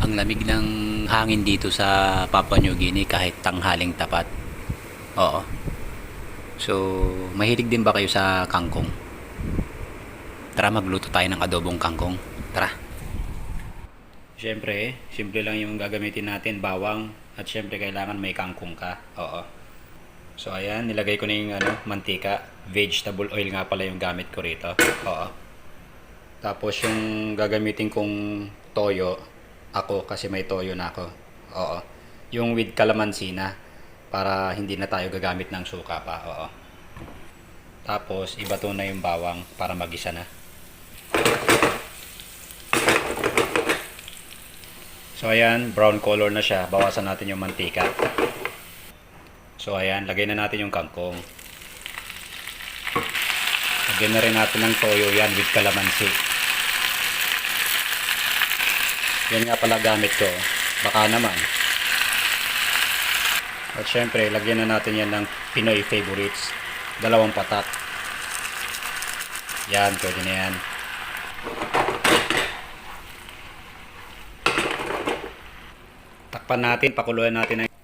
Ang lamig ng hangin dito sa Papua New Guinea kahit tanghaling tapat. Oo. So, mahilig din ba kayo sa kangkong? Tara magluto tayo ng adobong kangkong. Tara. Siyempre, simple lang yung gagamitin natin, bawang. At siyempre, kailangan may kangkong ka. Oo. So, ayan, nilagay ko na yung mantika. Vegetable oil nga pala yung gamit ko rito. Oo. Tapos, yung gagamitin kong toyo, ako kasi may toyo na ako. Oo. Yung with calamansi na para hindi na tayo gagamit ng suka pa. Oo. Tapos, ibato na yung bawang para magisa na. So ayan, brown color na siya. Bawasan natin yung mantika. So ayan, lagay na natin yung kangkong. Lagyan na rin natin ng toyo yan with calamansi. Yan nga pala gamit ko. Baka naman. At syempre, lagyan na natin yan ng Pinoy favorites. 2 patak. Yan, pwede na yan. Takpan natin, pakuluan natin ang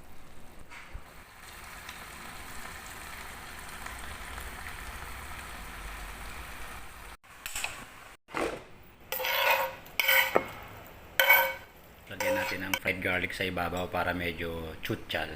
lagyan natin ng fried garlic sa ibabaw para medyo tsutsal.